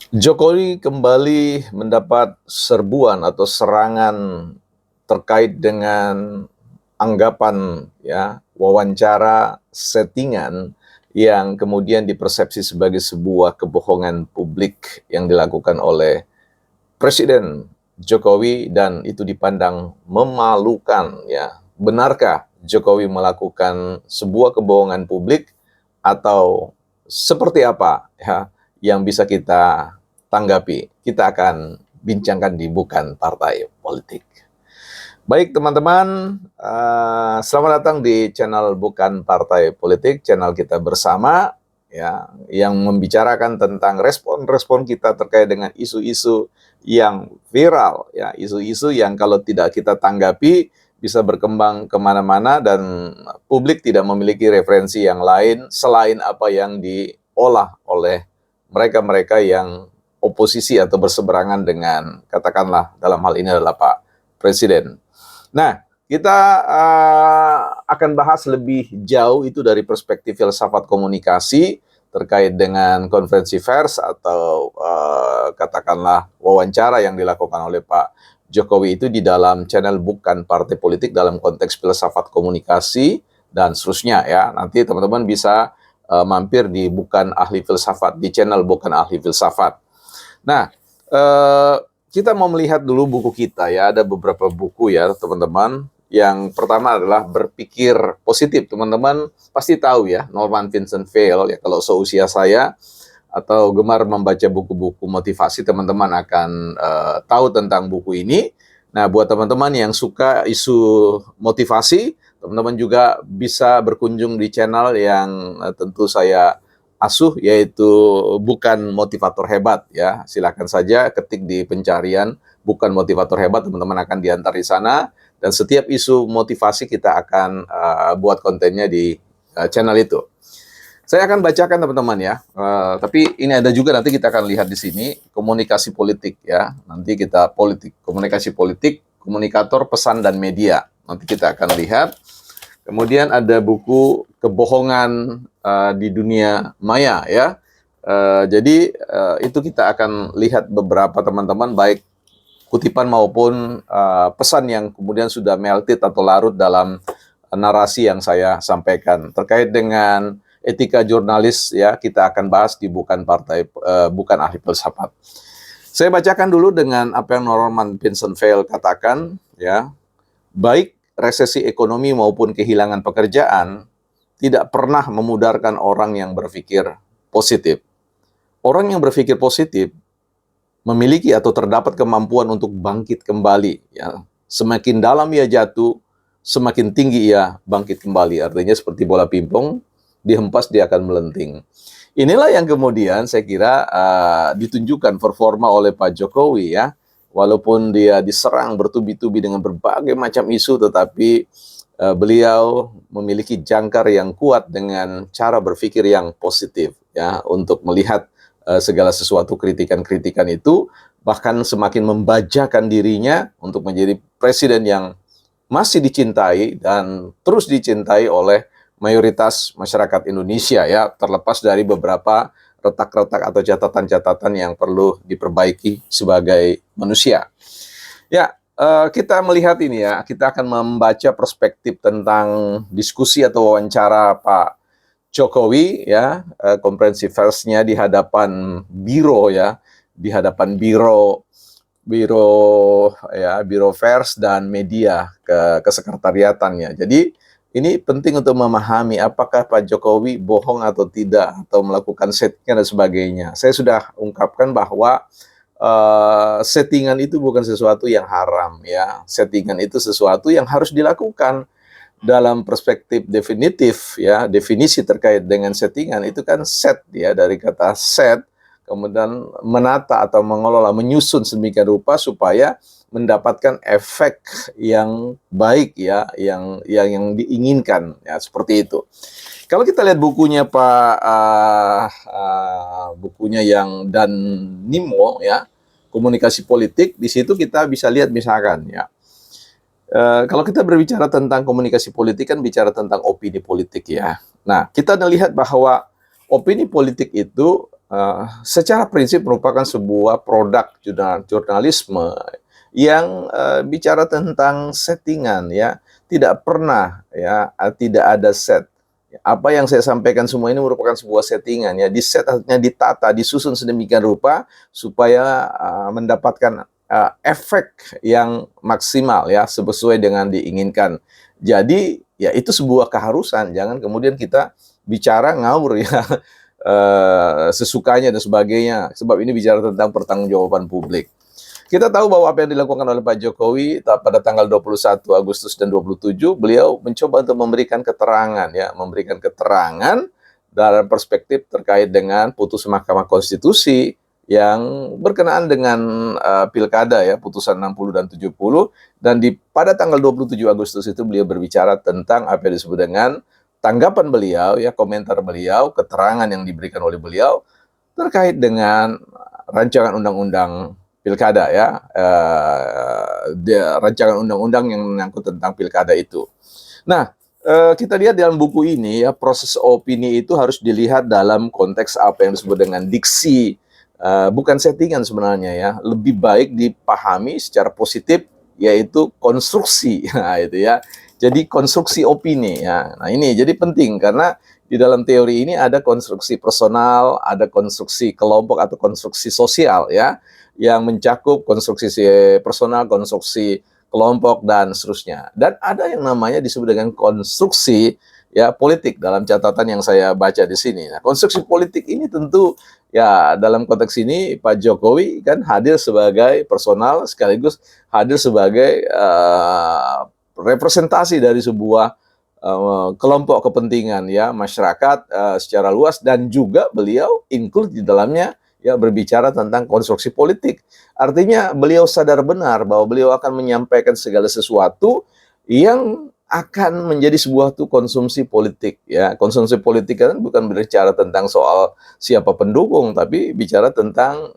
Jokowi kembali mendapat serbuan atau serangan terkait dengan anggapan ya, wawancara settingan yang kemudian dipersepsi sebagai sebuah kebohongan publik yang dilakukan oleh Presiden Jokowi dan itu dipandang memalukan ya. Benarkah Jokowi melakukan sebuah kebohongan publik atau seperti apa ya yang bisa kita tanggapi? Kita akan bincangkan di Bukan Partai Politik. Baik teman-teman, selamat datang di channel Bukan Partai Politik, channel kita bersama ya, yang membicarakan tentang respon-respon kita terkait dengan isu-isu yang viral ya, isu-isu yang kalau tidak kita tanggapi bisa berkembang kemana-mana dan publik tidak memiliki referensi yang lain selain apa yang diolah oleh mereka-mereka yang oposisi atau berseberangan dengan katakanlah dalam hal ini adalah Pak Presiden. Nah, kita akan bahas lebih jauh itu dari perspektif filsafat komunikasi terkait dengan konferensi pers atau katakanlah wawancara yang dilakukan oleh Pak Jokowi itu di dalam channel Bukan Partai Politik dalam konteks filsafat komunikasi dan seterusnya ya. Nanti teman-teman bisa mampir di Bukan Ahli Filsafat, di channel Bukan Ahli Filsafat. Nah, kita mau melihat dulu buku kita ya, ada beberapa buku ya teman-teman. Yang pertama adalah Berpikir Positif. Teman-teman pasti tahu ya, Norman Vincent Peale ya, kalau seusia saya atau gemar membaca buku-buku motivasi, teman-teman akan tahu tentang buku ini. Nah, buat teman-teman yang suka isu motivasi, teman-teman juga bisa berkunjung di channel yang tentu saya asuh, yaitu Bukan Motivator Hebat ya. Silakan saja ketik di pencarian Bukan Motivator Hebat, teman-teman akan diantar di sana dan setiap isu motivasi kita akan buat kontennya di channel itu. Saya akan bacakan teman-teman ya. Tapi ini ada juga nanti kita akan lihat di sini komunikasi politik ya. Nanti kita komunikasi politik, komunikator, pesan dan media. Nanti kita akan lihat. Kemudian ada buku Kebohongan di Dunia Maya ya. Jadi itu kita akan lihat beberapa teman-teman, baik kutipan maupun pesan yang kemudian sudah melted atau larut dalam narasi yang saya sampaikan terkait dengan etika jurnalis ya. Kita akan bahas di Bukan Ahli Filsafat. Saya bacakan dulu dengan apa yang Norman Vincent Peale katakan ya. Baik resesi ekonomi maupun kehilangan pekerjaan tidak pernah memudarkan orang yang berpikir positif. Orang yang berpikir positif memiliki atau terdapat kemampuan untuk bangkit kembali. Ya. Semakin dalam ia jatuh, semakin tinggi ia bangkit kembali. Artinya seperti bola pingpong, dihempas dia akan melenting. Inilah yang kemudian saya kira ditunjukkan performa oleh Pak Jokowi ya. Walaupun dia diserang bertubi-tubi dengan berbagai macam isu, tetapi beliau memiliki jangkar yang kuat dengan cara berpikir yang positif ya, untuk melihat segala sesuatu kritikan-kritikan itu, bahkan semakin membajakan dirinya untuk menjadi presiden yang masih dicintai dan terus dicintai oleh mayoritas masyarakat Indonesia ya, terlepas dari beberapa retak-retak atau catatan-catatan yang perlu diperbaiki sebagai manusia. Ya, kita melihat ini ya, kita akan membaca perspektif tentang diskusi atau wawancara Pak Jokowi ya, konferensi persnya di hadapan biro ya, di hadapan biro pers dan media kesekretariatannya. Jadi ini penting untuk memahami apakah Pak Jokowi bohong atau tidak atau melakukan settingan dan sebagainya. Saya sudah ungkapkan bahwa settingan itu bukan sesuatu yang haram ya. Settingan itu sesuatu yang harus dilakukan dalam perspektif definitif ya. Definisi terkait dengan settingan itu kan set ya, dari kata set, kemudian menata atau mengelola, menyusun sedemikian rupa supaya mendapatkan efek yang baik ya, yang diinginkan ya, seperti itu. Kalau kita lihat bukunya bukunya yang Dan Nimo ya, komunikasi politik, di situ kita bisa lihat misalkan ya, kalau kita berbicara tentang komunikasi politik kan bicara tentang opini politik ya. Nah, kita melihat bahwa opini politik itu secara prinsip merupakan sebuah produk jurnalisme yang bicara tentang settingan ya, tidak pernah ya, tidak ada set. Apa yang saya sampaikan semua ini merupakan sebuah settingan ya, di set artinya ditata, disusun sedemikian rupa supaya mendapatkan efek yang maksimal ya, sesuai dengan diinginkan. Jadi ya itu sebuah keharusan, jangan kemudian kita bicara ngawur ya, sesukanya dan sebagainya, sebab ini bicara tentang pertanggungjawaban publik. Kita tahu bahwa apa yang dilakukan oleh Pak Jokowi pada tanggal 21 Agustus dan 27, beliau mencoba untuk memberikan keterangan ya, memberikan keterangan dalam perspektif terkait dengan putus Mahkamah Konstitusi yang berkenaan dengan pilkada ya, putusan 60 dan 70, dan pada tanggal 27 Agustus itu beliau berbicara tentang apa yang disebut dengan tanggapan beliau ya, komentar beliau, keterangan yang diberikan oleh beliau terkait dengan rancangan undang-undang pilkada ya, rancangan undang-undang yang menyangkut tentang pilkada itu. Nah, kita lihat dalam buku ini ya, proses opini itu harus dilihat dalam konteks apa yang disebut dengan diksi, bukan settingan sebenarnya ya, lebih baik dipahami secara positif, yaitu konstruksi. Nah, itu ya. Jadi konstruksi opini ya. Nah, ini jadi penting karena di dalam teori ini ada konstruksi personal, ada konstruksi kelompok atau konstruksi sosial ya, yang mencakup konstruksi personal, konstruksi kelompok dan seterusnya. Dan ada yang namanya disebut dengan konstruksi ya politik dalam catatan yang saya baca di sini. Nah, konstruksi politik ini tentu ya dalam konteks ini Pak Jokowi kan hadir sebagai personal sekaligus hadir sebagai representasi dari sebuah kelompok kepentingan ya, masyarakat secara luas, dan juga beliau include di dalamnya ya berbicara tentang konstruksi politik. Artinya beliau sadar benar bahwa beliau akan menyampaikan segala sesuatu yang akan menjadi sebuah konsumsi politik ya. Konsumsi politik kan bukan berbicara tentang soal siapa pendukung, tapi bicara tentang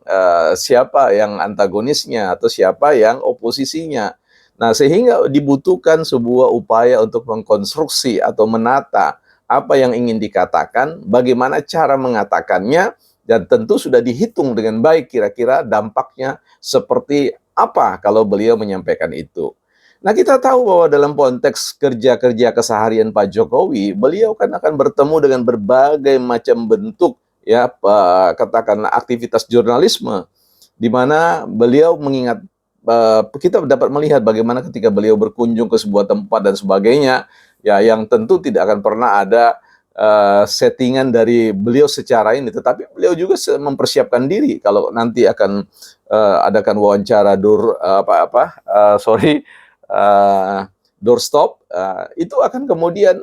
siapa yang antagonisnya atau siapa yang oposisinya. Nah, sehingga dibutuhkan sebuah upaya untuk mengkonstruksi atau menata apa yang ingin dikatakan, bagaimana cara mengatakannya, dan tentu sudah dihitung dengan baik kira-kira dampaknya seperti apa kalau beliau menyampaikan itu. Nah, kita tahu bahwa dalam konteks kerja-kerja keseharian Pak Jokowi, beliau kan akan bertemu dengan berbagai macam bentuk ya, katakanlah aktivitas jurnalisme, di mana beliau mengingat, kita dapat melihat bagaimana ketika beliau berkunjung ke sebuah tempat dan sebagainya, ya yang tentu tidak akan pernah ada settingan dari beliau secara ini, tetapi beliau juga mempersiapkan diri kalau nanti akan adakan wawancara doorstop, itu akan kemudian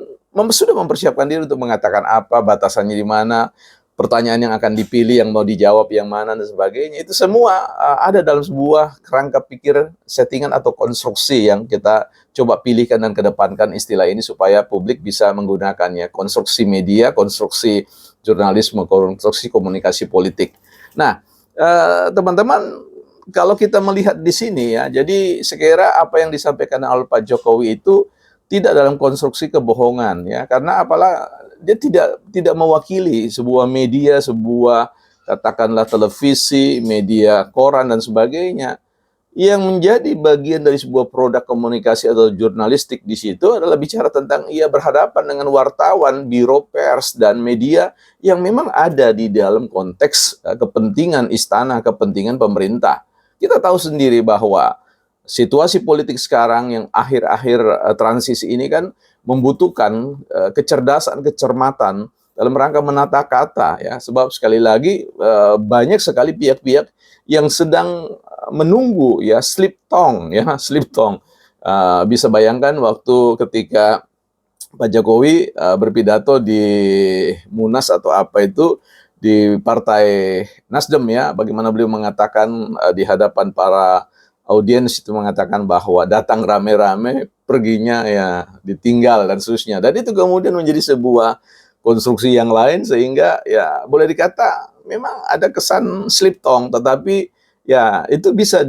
sudah mempersiapkan diri untuk mengatakan apa, batasannya di mana, pertanyaan yang akan dipilih, yang mau dijawab yang mana, dan sebagainya. Itu semua ada dalam sebuah kerangka pikir settingan atau konstruksi yang kita coba pilihkan dan kedepankan istilah ini supaya publik bisa menggunakannya. Konstruksi media, konstruksi jurnalisme, konstruksi komunikasi politik. Nah, teman-teman, kalau kita melihat di sini ya, jadi sekira apa yang disampaikan oleh Pak Jokowi itu tidak dalam konstruksi kebohongan ya, karena apalah dia tidak mewakili sebuah media, sebuah katakanlah televisi, media koran dan sebagainya. Yang menjadi bagian dari sebuah produk komunikasi atau jurnalistik di situ adalah bicara tentang ia berhadapan dengan wartawan, biro pers, dan media yang memang ada di dalam konteks kepentingan istana, kepentingan pemerintah. Kita tahu sendiri bahwa situasi politik sekarang yang akhir-akhir transisi ini kan membutuhkan kecerdasan, kecermatan dalam rangka menata kata ya, sebab sekali lagi banyak sekali pihak-pihak yang sedang menunggu ya, slip tongue ya, slip tongue. Bisa bayangkan waktu ketika Pak Jokowi berpidato di Munas atau apa itu di Partai Nasdem ya, bagaimana beliau mengatakan di hadapan para audiens itu mengatakan bahwa datang rame-rame, perginya ya ditinggal dan seterusnya. Dan itu kemudian menjadi sebuah konstruksi yang lain sehingga ya boleh dikata memang ada kesan slip tongue, tetapi ya itu bisa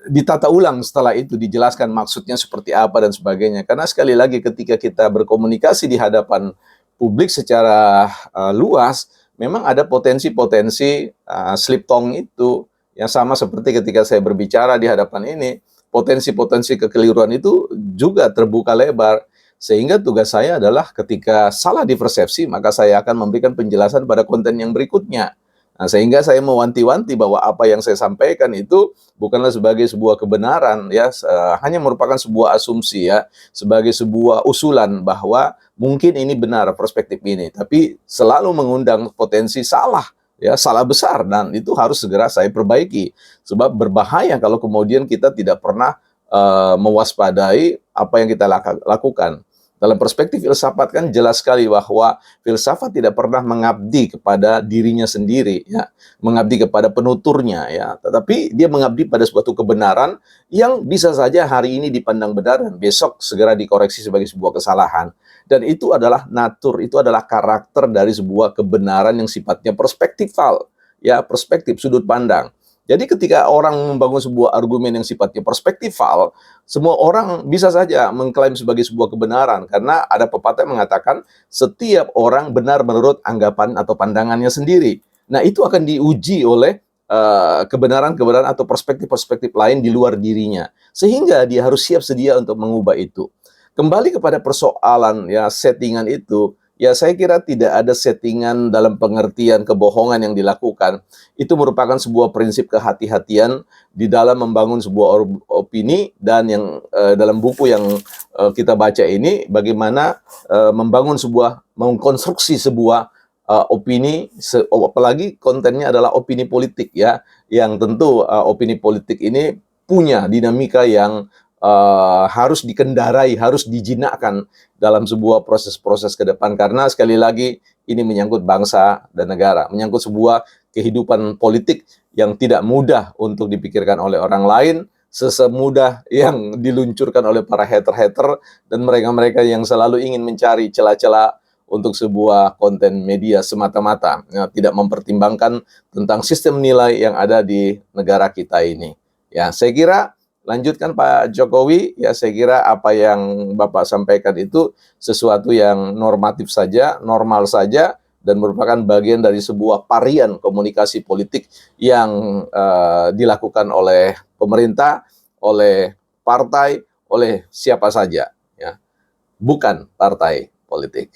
ditata ulang setelah itu, dijelaskan maksudnya seperti apa dan sebagainya. Karena sekali lagi ketika kita berkomunikasi di hadapan publik secara luas, memang ada potensi-potensi slip tongue itu, yang sama seperti ketika saya berbicara di hadapan ini, potensi-potensi kekeliruan itu juga terbuka lebar. Sehingga tugas saya adalah ketika salah di persepsi, maka saya akan memberikan penjelasan pada konten yang berikutnya. Nah, sehingga saya mewanti-wanti bahwa apa yang saya sampaikan itu bukanlah sebagai sebuah kebenaran ya, hanya merupakan sebuah asumsi ya, sebagai sebuah usulan bahwa mungkin ini benar perspektif ini, tapi selalu mengundang potensi salah ya, salah besar, dan itu harus segera saya perbaiki. Sebab berbahaya kalau kemudian kita tidak pernah mewaspadai apa yang kita lakukan. Dalam perspektif filsafat kan jelas sekali bahwa filsafat tidak pernah mengabdi kepada dirinya sendiri ya, mengabdi kepada penuturnya ya, tetapi dia mengabdi pada suatu kebenaran yang bisa saja hari ini dipandang benar dan besok segera dikoreksi sebagai sebuah kesalahan. Dan itu adalah natur, itu adalah karakter dari sebuah kebenaran yang sifatnya perspektifal ya, perspektif sudut pandang. Jadi ketika orang membangun sebuah argumen yang sifatnya perspektifal, semua orang bisa saja mengklaim sebagai sebuah kebenaran, karena ada pepatah yang mengatakan setiap orang benar menurut anggapan atau pandangannya sendiri. Nah, itu akan diuji oleh kebenaran-kebenaran atau perspektif-perspektif lain di luar dirinya, sehingga dia harus siap sedia untuk mengubah itu. Kembali kepada persoalan ya, settingan itu, ya saya kira tidak ada settingan dalam pengertian kebohongan yang dilakukan. Itu merupakan sebuah prinsip kehati-hatian di dalam membangun sebuah opini, dan yang dalam buku yang kita baca ini bagaimana membangun sebuah, mengkonstruksi sebuah opini, apalagi kontennya adalah opini politik ya, yang tentu opini politik ini punya dinamika yang harus dikendarai, harus dijinakkan dalam sebuah proses-proses ke depan, karena sekali lagi ini menyangkut bangsa dan negara, menyangkut sebuah kehidupan politik yang tidak mudah untuk dipikirkan oleh orang lain, sesemudah yang diluncurkan oleh para hater-hater dan mereka-mereka yang selalu ingin mencari celah-celah untuk sebuah konten media semata-mata, ya, tidak mempertimbangkan tentang sistem nilai yang ada di negara kita ini. Ya, saya kira lanjutkan Pak Jokowi, ya saya kira apa yang Bapak sampaikan itu sesuatu yang normatif saja, normal saja, dan merupakan bagian dari sebuah varian komunikasi politik yang dilakukan oleh pemerintah, oleh partai, oleh siapa saja, ya, bukan partai politik.